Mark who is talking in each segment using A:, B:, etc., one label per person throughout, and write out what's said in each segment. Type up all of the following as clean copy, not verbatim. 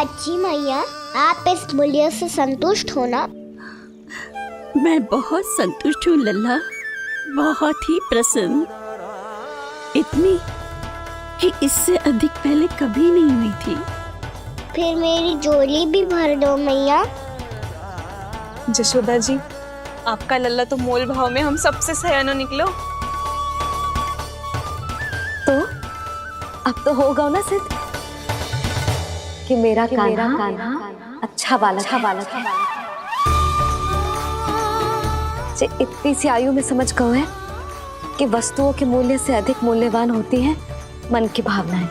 A: अच्छी मैया, आप इस मूल्य से संतुष्ट हो ना?
B: मैं बहुत संतुष्ट हूँ लल्ला, बहुत ही प्रसन्न। इतनी कि इससे अधिक पहले कभी नहीं हुई थी।
A: फिर मेरी झोली भी भर दो मैया।
C: जशोदा जी, आपका लल्ला तो मोल भाव में हम सबसे सयानो निकलो।
D: तो अब तो होगा ना सिद्ध कि मेरा कान्हा अच्छा बालक है। जे इतनी सी आयु में समझ गए हैं कि वस्तुओं के मूल्य से अधिक मूल्यवान होती हैं मन की भावनाएं।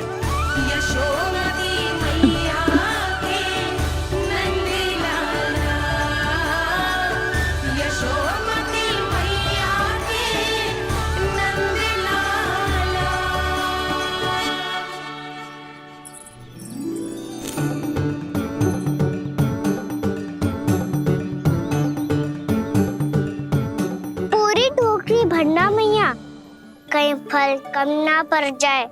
A: पूरी टोकरी भरना मैया, कहीं फल कम ना पड़ जाए।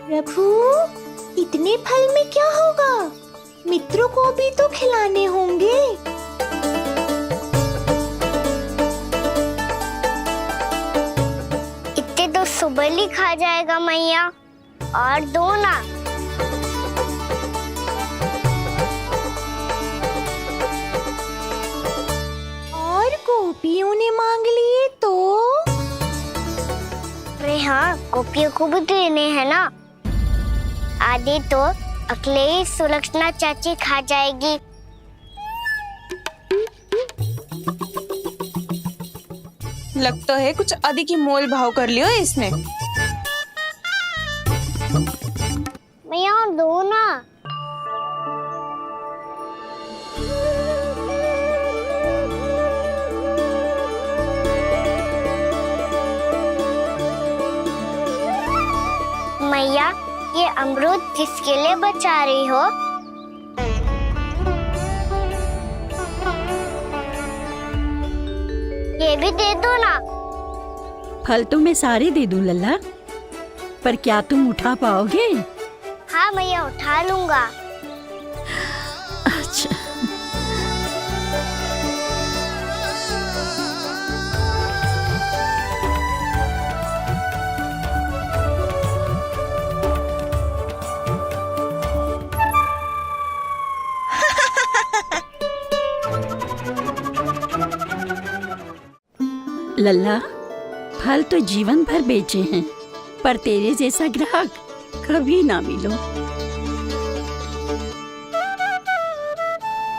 E: प्रभु, इतने फल में क्या होगा? मित्रों को भी तो खिलाने होंगे।
A: इतने तो सुबह ही खा जाएगा मैया, और दो ना।
E: और गोपियों ने मांग लिए तो?
A: अरे हाँ, गोपियों को भी देने हैं ना। आधे तो अकेले ही सुलक्षणा चाची खा जाएगी।
C: लगता है कुछ अधिक ही मोल भाव कर लियो इसने।
A: मैया और दो ना। मैया, ये अमरूद किसके लिए बचा रही हो? ये भी दे दो ना।
B: फल तो मैं सारे दे दूं लल्ला, पर क्या तुम उठा पाओगे?
A: हाँ मैया, उठा लूंगा।
B: अच्छा। लल्ला, फल तो जीवन भर बेचे हैं, पर तेरे जैसा ग्राहक कभी ना मिलो।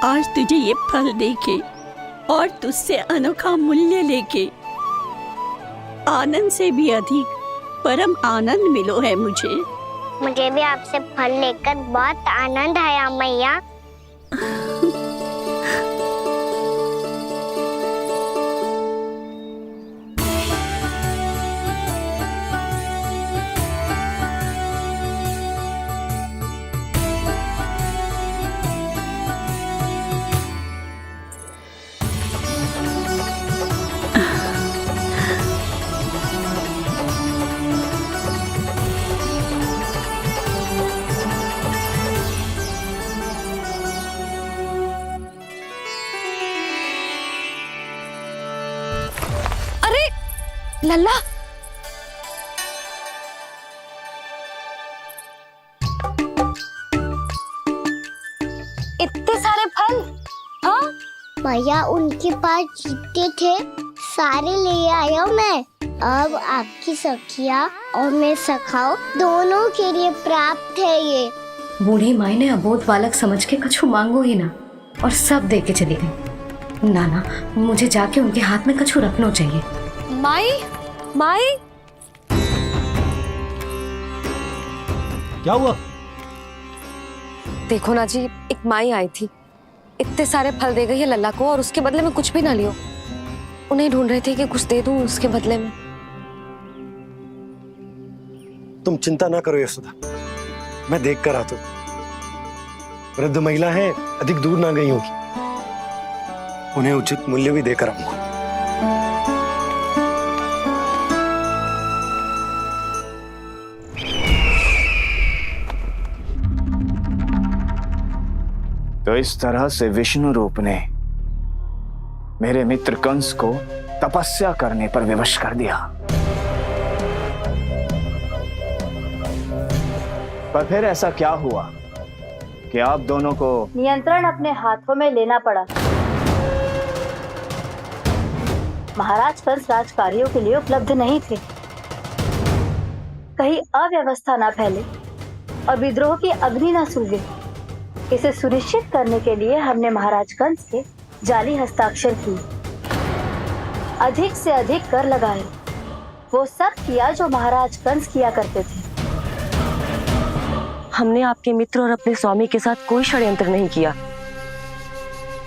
B: आज तुझे ये फल देके और तुझसे अनोखा मूल्य लेके आनंद से भी अधिक परम आनंद मिलो है मुझे।
A: मुझे भी आपसे फल लेकर बहुत आनंद आया मैया।
D: लल्ला, इतने सारे फल? हाँ
A: भैया, उनके पास जितने थे सारे ले आया मैं। अब आपकी सखिया और मैं सखाओ दोनों के लिए प्राप्त है ये।
D: बूढ़ी माई ने अबोध बालक समझ के कछु मांगो ही ना, और सब दे के चली गई। नाना, मुझे जाके उनके हाथ में कछु रखना चाहिए। माई, माई,
F: क्या हुआ?
D: देखो ना जी, एक माई आई थी, इतने सारे फल दे गई है लल्ला को, और उसके बदले में कुछ भी ना लियो। उन्हें ढूंढ रहे थे कि कुछ दे दूं उसके बदले में।
F: तुम चिंता ना करो यशोदा, मैं देख कर आता हूं। वृद्ध महिला है, अधिक दूर ना गई होगी। उन्हें उचित मूल्य भी देकर आऊंगा।
G: तो इस तरह से विष्णु रूप ने मेरे मित्र कंस को तपस्या करने पर विवश कर दिया। पर फिर ऐसा क्या हुआ कि आप दोनों को
H: नियंत्रण अपने हाथों में लेना पड़ा। महाराज कंस राजकार्यों के लिए उपलब्ध नहीं थे। कहीं अव्यवस्था न फैले और विद्रोह की अग्नि न सूझे, इसे सुनिश्चित करने के लिए हमने महाराज कंस के जाली हस्ताक्षर किए, अधिक से अधिक कर लगाए। वो सब किया जो महाराज कंस किया करते थे।
I: हमने आपके मित्र और अपने स्वामी के साथ कोई षड्यंत्र नहीं किया,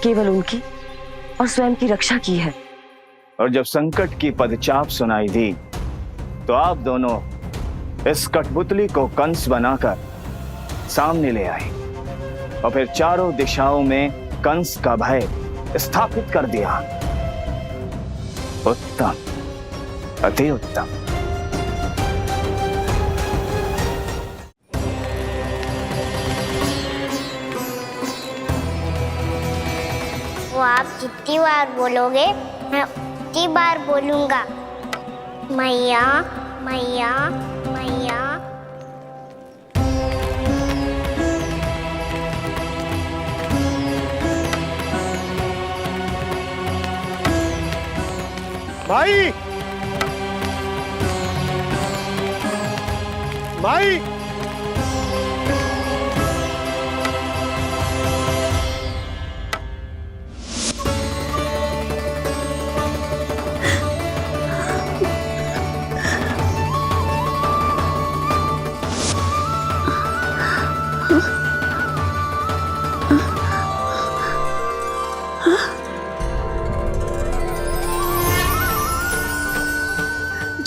I: केवल उनकी और स्वयं की रक्षा की है।
G: और जब संकट की पदचाप सुनाई दी तो आप दोनों इस कठपुतली को कंस बनाकर सामने ले आए और फिर चारों दिशाओं में कंस का भय स्थापित कर दिया। उत्तम, अति उत्तम।
A: वो आप जितनी बार बोलोगे मैं उतनी बार बोलूंगा। मैया मैया मैया।
F: माई, माई,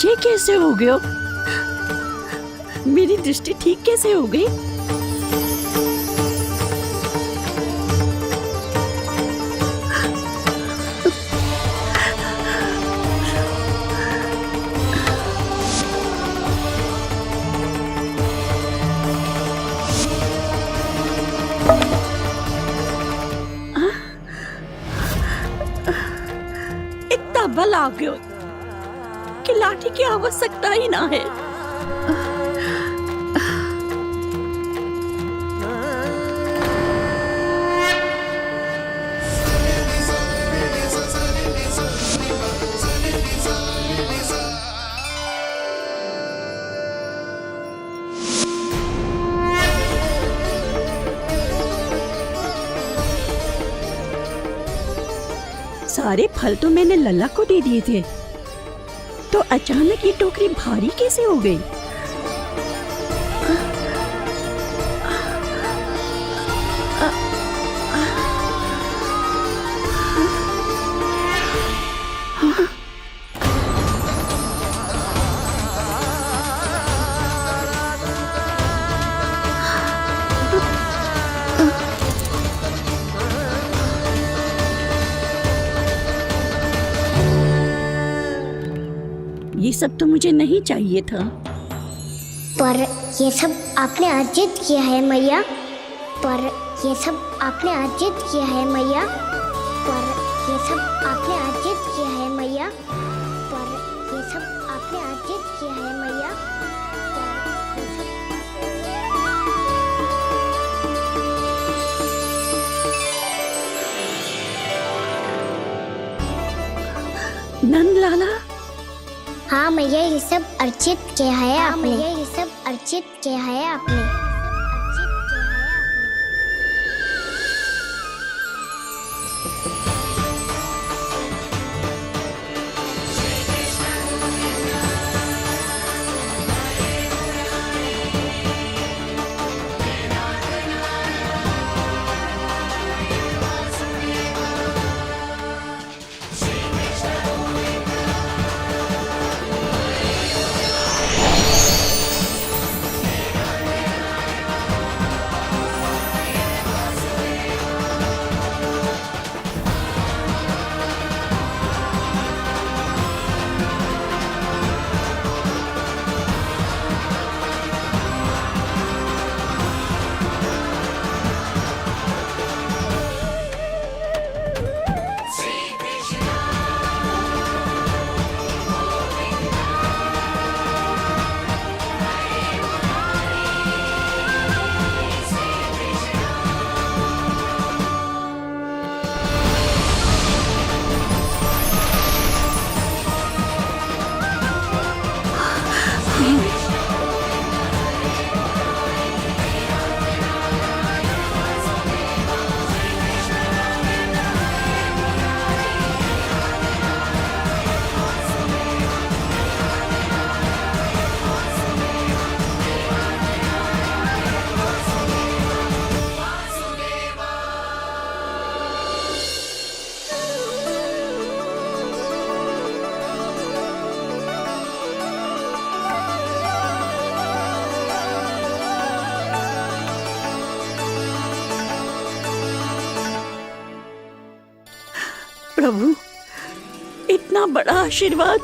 B: ये कैसे हो गया? मेरी दृष्टि ठीक कैसे हो गई? इतना बल आ गया कि लाठी की आवश्यकता ही ना है। सारे फल तो मैंने लल्ला को दे दिए थे, तो अचानक ये टोकरी भारी कैसे हो गई? ये सब तो मुझे नहीं चाहिए था।
A: पर ये सब आपने अर्जित किया है मैया। पर ये सब आपने अर्जित किया है मैया। पर ये सब आपने अर्जित किया है मैया। पर ये सब आपने अर्जित किया है मैया।
B: नंद लाला।
A: हाँ मैया, ये सब अर्जित किया है आपने। ये सब अर्जित किया है आपने।
B: प्रभु, इतना बड़ा आशीर्वाद,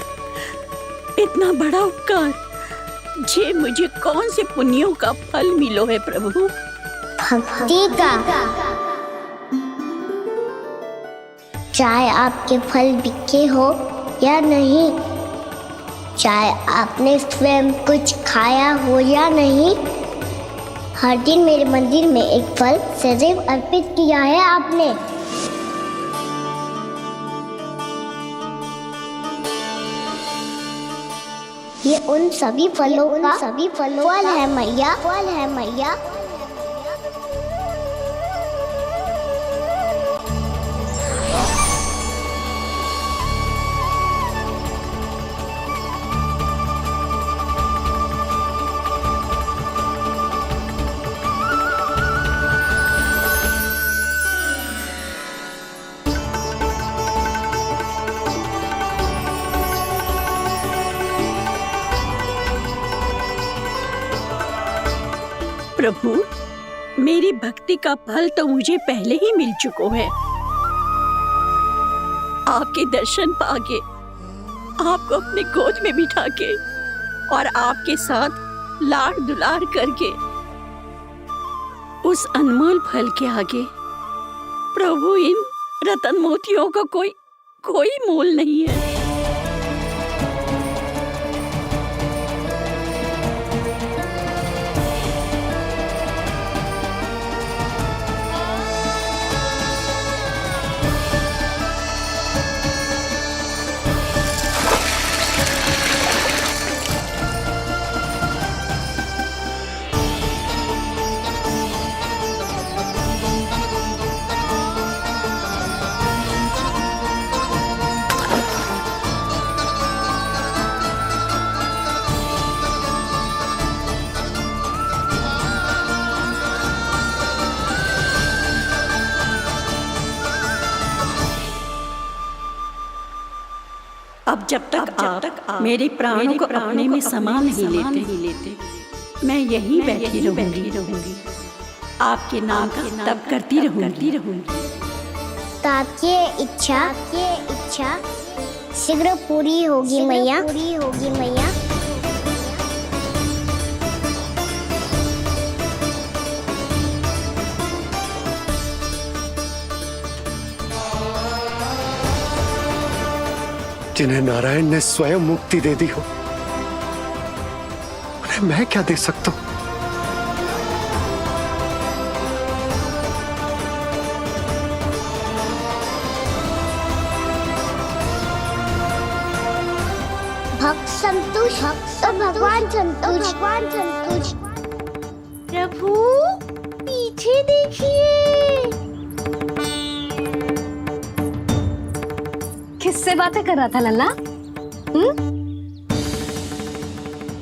B: इतना बड़ा उपकार, जे मुझे कौन से पुण्यों का फल मिलो है प्रभु?
A: भक्ति का। चाहे आपके फल बिके हो या नहीं, चाहे आपने स्वयं कुछ खाया हो या नहीं, हर दिन मेरे मंदिर में एक फल सदैव अर्पित किया है आपने। ये उन सभी फलों का फल है मैया, फल है मैया।
B: प्रभु, मेरी भक्ति का फल तो मुझे पहले ही मिल चुका है। आपके दर्शन पाके, आपको अपने गोद में बिठा के और आपके साथ लाड़ दुलार करके, उस अनमोल फल के आगे प्रभु इन रतन मोतियों का कोई मोल नहीं है। अब जब तक आप मेरे प्राणों को अपने में समा नहीं लेते, मैं यहीं बैठी रहूंगी, आपके नाम का तप करती रहूंगी।
A: ताकि इच्छा शीघ्र पूरी होगी मैया।
F: जिन्हें नारायण ने स्वयं मुक्ति दे दी हो, उन्हें मैं क्या दे सकता हूं?
A: भक्त संतुष्ट तो भगवान संतुष्ट।
E: प्रभु पीछे देखिए।
D: किससे बातें कर रहा था लल्ला?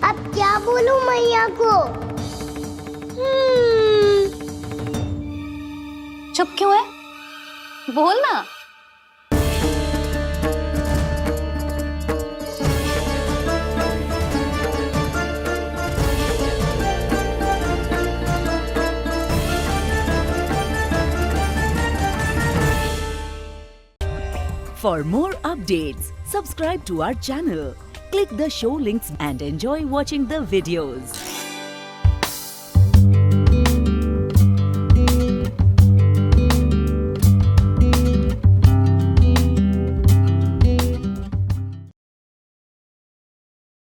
A: अब क्या बोलूं मैया को?
D: चुप क्यों है? बोल ना।
J: For more updates, subscribe to our channel, click the show links and enjoy watching the videos.